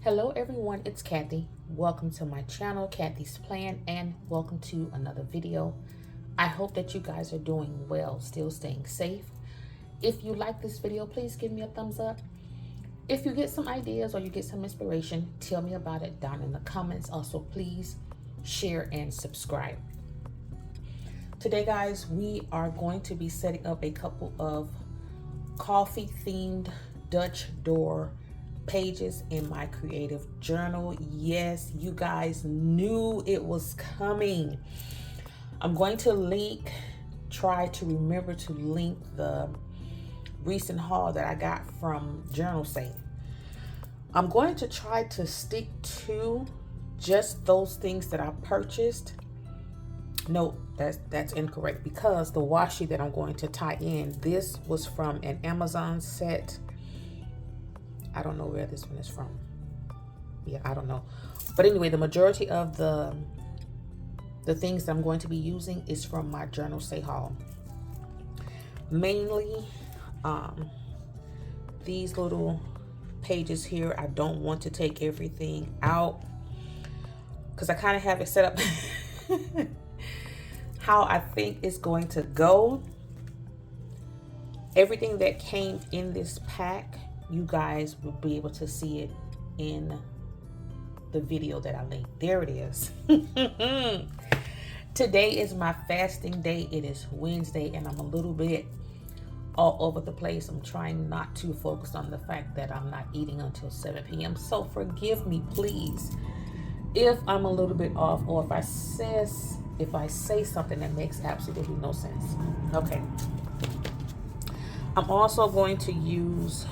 Hello everyone, it's Kathy. Welcome to my channel, Kathy's Plan, and welcome to another video. I hope that you guys are doing well, still staying safe. If you like this video, please give me a thumbs up. If you get some ideas or you get some inspiration, tell me about it down in the comments. Also, please share and subscribe. Today, guys, we are going to be setting up a couple of coffee themed Dutch door pages in my creative journal. Yes, you guys knew it was coming. I'm going to try to remember to link the recent haul that I got from Journal Sale. I'm going to try to stick to just those things that I purchased. No, that's incorrect, because the washi that I'm going to tie in, this was from an Amazon set. I don't know where this one is from. Yeah, I don't know. But anyway, the majority of the things that I'm going to be using is from my Journal Sale haul. Mainly these little pages here. I don't want to take everything out because I kind of have it set up how I think it's going to go. Everything that came in this pack, you guys will be able to see it in the video that I linked. There it is. Today is my fasting day. It is Wednesday and I'm a little bit all over the place. I'm trying not to focus on the fact that I'm not eating until 7 p.m. So forgive me, please, if I'm a little bit off or if I say something that makes absolutely no sense. Okay. I'm also going to use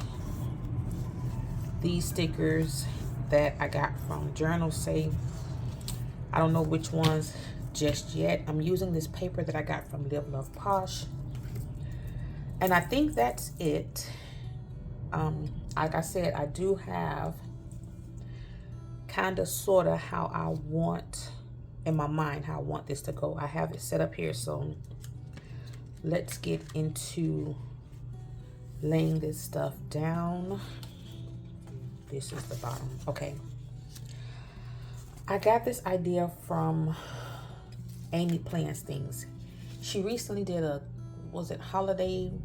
these stickers that I got from Journal Sale. I don't know which ones just yet. I'm using this paper that I got from Live Love Posh. And I think that's it. Like I said, I do have kind of sort of how I want in my mind how I want this to go. I have it set up here, so let's get into laying this stuff down. This is the bottom. Okay. I got this idea from Amy Plans Things. She recently did a, was it Halloween,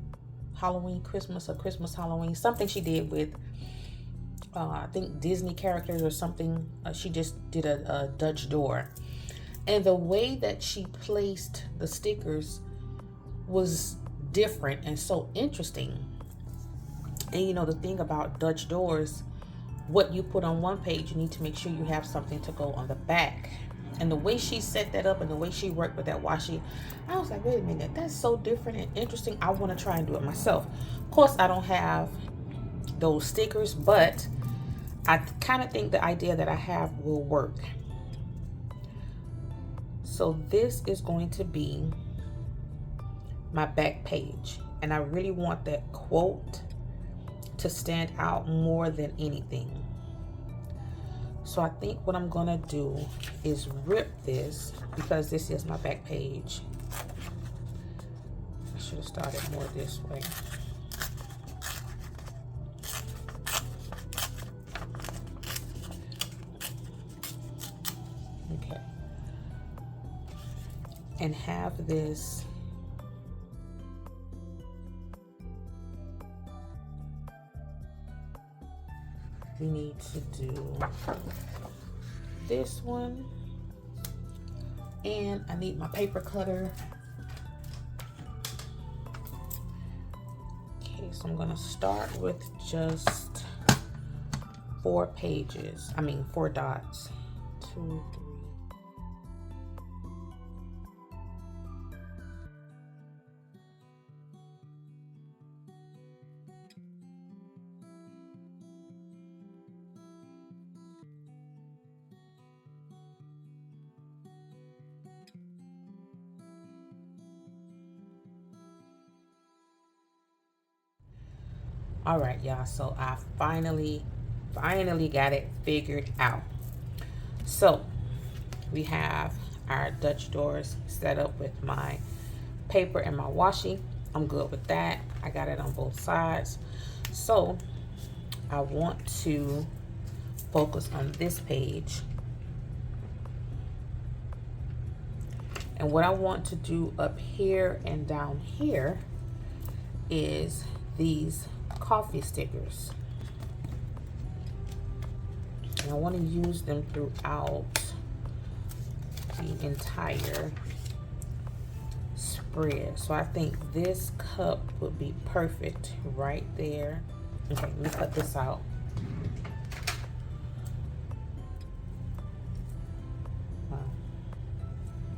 Christmas, or Christmas, Halloween, something she did with, I think Disney characters or something. She just did a Dutch door. And the way that she placed the stickers was different and so interesting. And you know, the thing about Dutch doors, what you put on one page, you need to make sure you have something to go on the back. And the way she set that up and the way she worked with that washi, I was like, wait a minute, that's so different and interesting. I want to try and do it myself. Of course, I don't have those stickers, but I kind of think the idea that I have will work. So this is going to be my back page. And I really want that quote to stand out more than anything. So I think what I'm gonna do is rip this, because this is my back page. I should have started more this way. Okay. And have this we need to do this one, and I need my paper cutter. Okay, so I'm gonna start with just 4 dots. 2, 3. All right, y'all, so I finally got it figured out. So we have our Dutch doors set up with my paper and my washi. I'm good with that. I got it on both sides. So I want to focus on this page. And what I want to do up here and down here is these coffee stickers. And I want to use them throughout the entire spread. So I think this cup would be perfect right there. Okay, let me cut this out. Wow.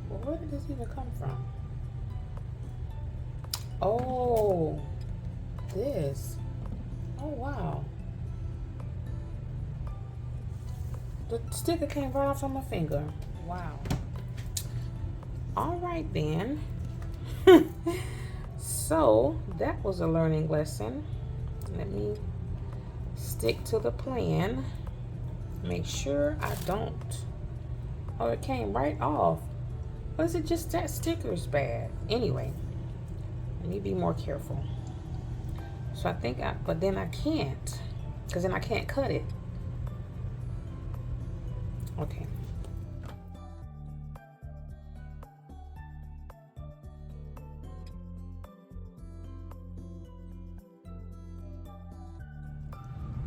Well, where did this even come from? Oh, this. Oh, wow. The sticker came right off on my finger. Wow. All right then. So that was a learning lesson. Let me stick to the plan. Make sure I don't. Oh, it came right off. Or is it just that sticker's bad? Anyway, let me be more careful. So I think but then I can't, because then I can't cut it. Okay.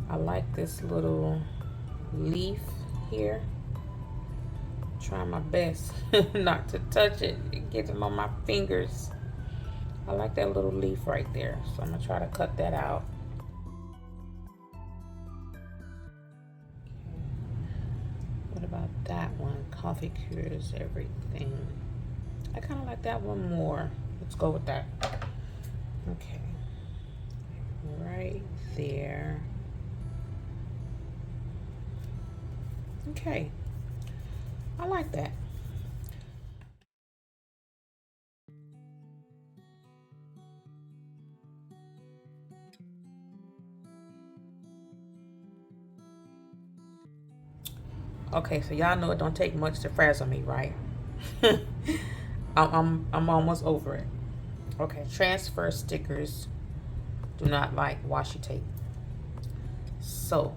I like this little leaf here. Trying my best not to touch it and get them on my fingers. I like that little leaf right there, so I'm gonna try to cut that out. Okay. What about that one? Coffee cures everything. I kind of like that one more. Let's go with that. Okay, right there. Okay, I like that. Okay, so y'all know it don't take much to frazzle me, right? I'm almost over it. Okay, transfer stickers do not like washi tape. So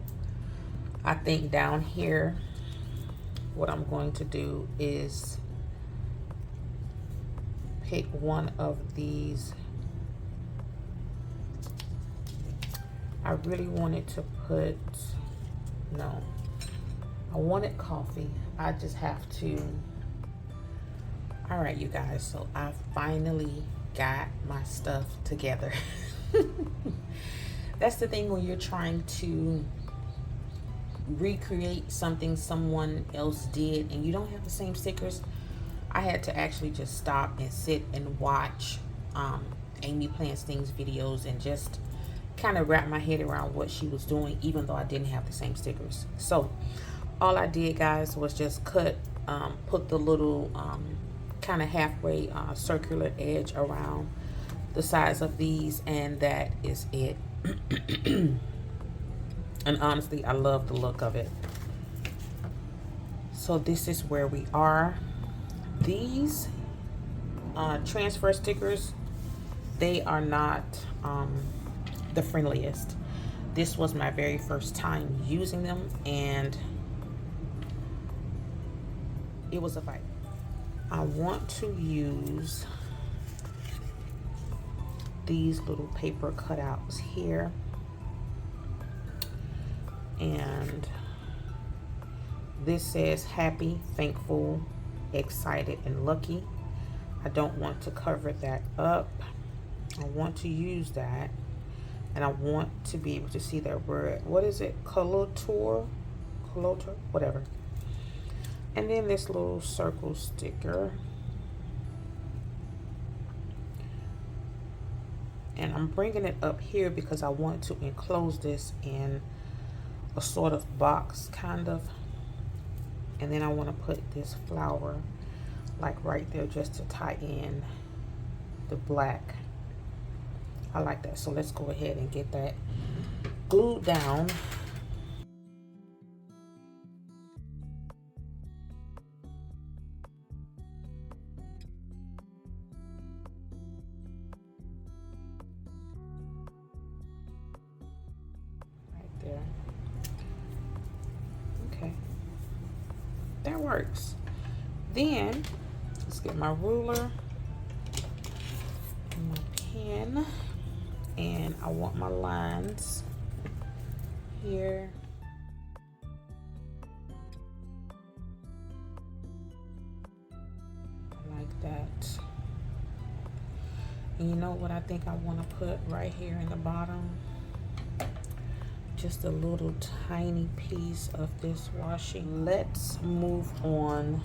I think down here, what I'm going to do is pick one of these. I really wanted to put, no, I wanted coffee. I just have to. All right, you guys, so I finally got my stuff together. That's the thing when you're trying to recreate something someone else did and you don't have the same stickers. I had to actually just stop and sit and watch Amy Plants Things videos and just kind of wrap my head around what she was doing, even though I didn't have the same stickers. So all I did, guys, was just cut, put the little kind of halfway circular edge around the sides of these, and that is it. And honestly, I love the look of it. So this is where we are. These transfer stickers, they are not the friendliest. This was my very first time using them, and it was a fight. I want to use these little paper cutouts here, and this says happy, thankful, excited, and lucky. I don't want to cover that up. I want to use that, and I want to be able to see that word. What is it? Colotor, whatever. And then this little circle sticker. And I'm bringing it up here because I want to enclose this in a sort of box, kind of. And then I want to put this flower like right there just to tie in the black. I like that. So let's go ahead and get that glued down. works. Then let's get my ruler, my pen, and I want my lines here. Like that. And you know what I think I want to put right here in the bottom? Just a little tiny piece of this washi. Let's move on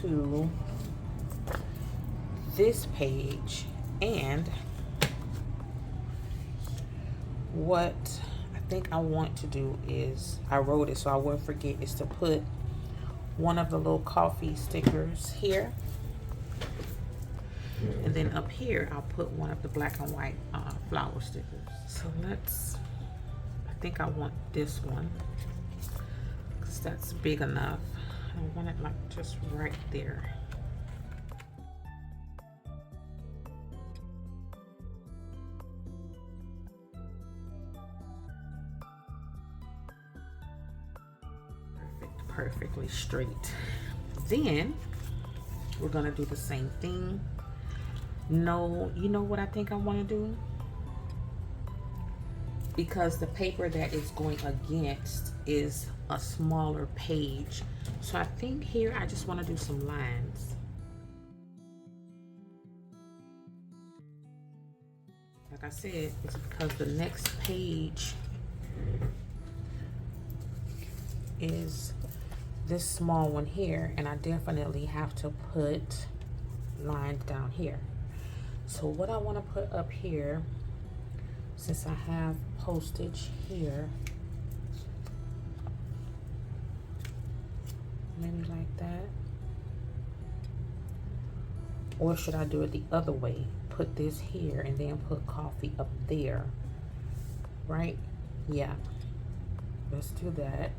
to this page, and what I think I want to do is, I wrote it so I wouldn't forget, is to put one of the little coffee stickers here, and then up here I'll put one of the black and white flower stickers. So I think I want this one because that's big enough. I want it like just right there. Perfectly straight. Then we're gonna do the same thing. No, you know what I think I want to do? Because the paper that is going against is a smaller page, so I think here I just want to do some lines. Like I said, it's because the next page is this small one here, and I definitely have to put lines down here. So what I want to put up here, since I have postage here, maybe like that. Or should I do it the other way? Put this here and then put coffee up there, right? Yeah, let's do that.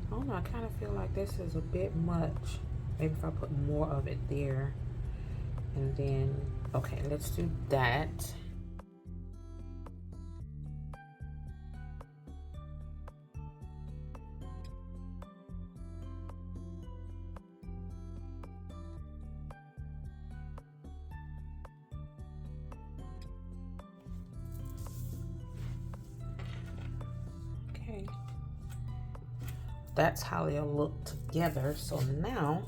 I don't know, I kind of feel like this is a bit much. Maybe if I put more of it there, and then, okay, let's do that. Okay. That's how they'll look together. So now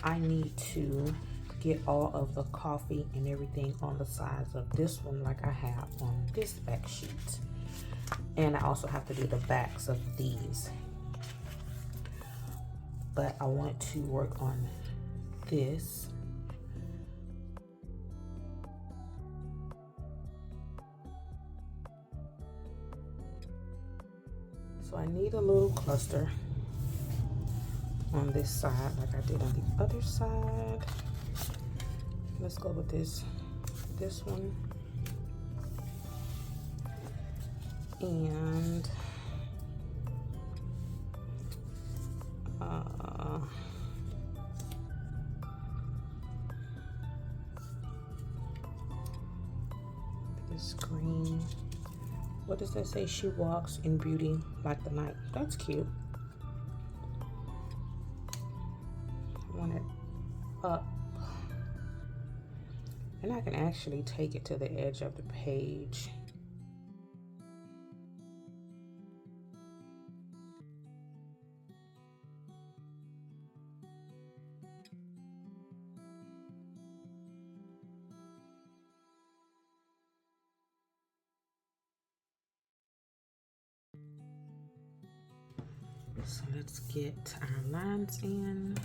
I need to get all of the coffee and everything on the sides of this one like I have on this back sheet. And I also have to do the backs of these. But I want to work on this. So I need a little cluster on this side like I did on the other side. Let's go with this one. And this green. What does that say? She walks in beauty like the night. That's cute. I want it up. And I can actually take it to the edge of the page. So let's get our lines in.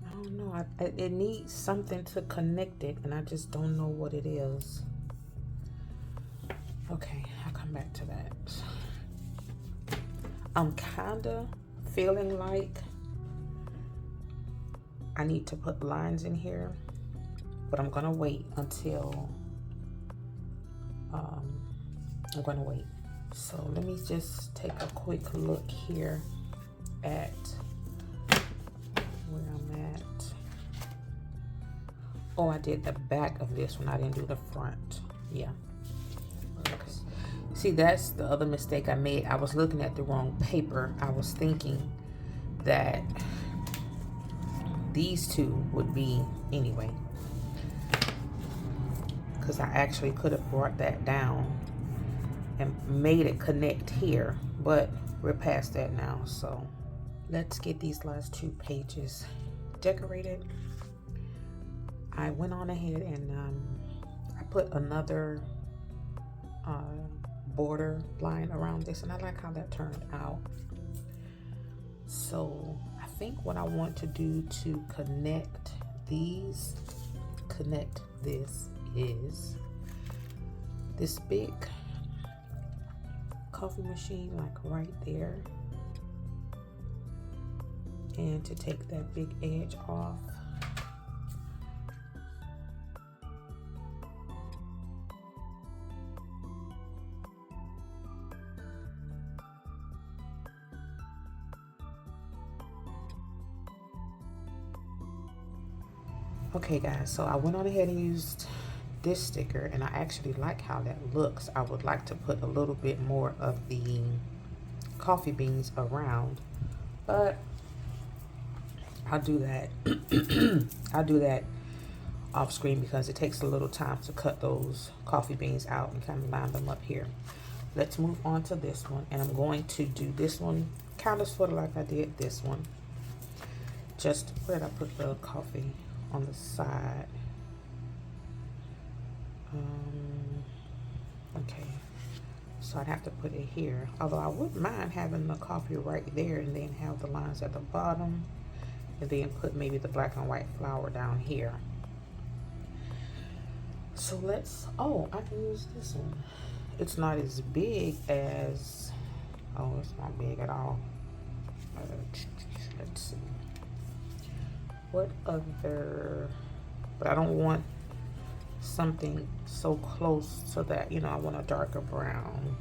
I don't know, it needs something to connect it, and I just don't know what it is. Okay, I'll come back to that. I'm kinda feeling like I need to put lines in here, but I'm gonna wait until I'm gonna wait. So let me just take a quick look here at where I'm at. Oh, I did the back of this one. I didn't do the front. Yeah. See, that's the other mistake I made. I was looking at the wrong paper. I was thinking that these two would be anyway, because I actually could have brought that down and made it connect here, but we're past that now. So let's get these last 2 pages decorated. I went on ahead and I put another border line around this, and I like how that turned out. So I think what I want to do to connect this is this big coffee machine, like right there, and to take that big edge off. Okay guys, so I went on ahead and used this sticker, and I actually like how that looks. I would like to put a little bit more of the coffee beans around, but I'll do that. I'll do that off screen because it takes a little time to cut those coffee beans out and kind of line them up here. Let's move on to this one, and I'm going to do this one kind of sort of like I did this one. Just where did I put the coffee? On the side. Okay, so I'd have to put it here, although I wouldn't mind having the coffee right there and then have the lines at the bottom, and then put maybe the black and white flower down here. So let's, oh, I can use this one. It's not as big as, oh, it's not big at all. Let's see. What other, but I don't want something so close to that, you know, I want a darker brown.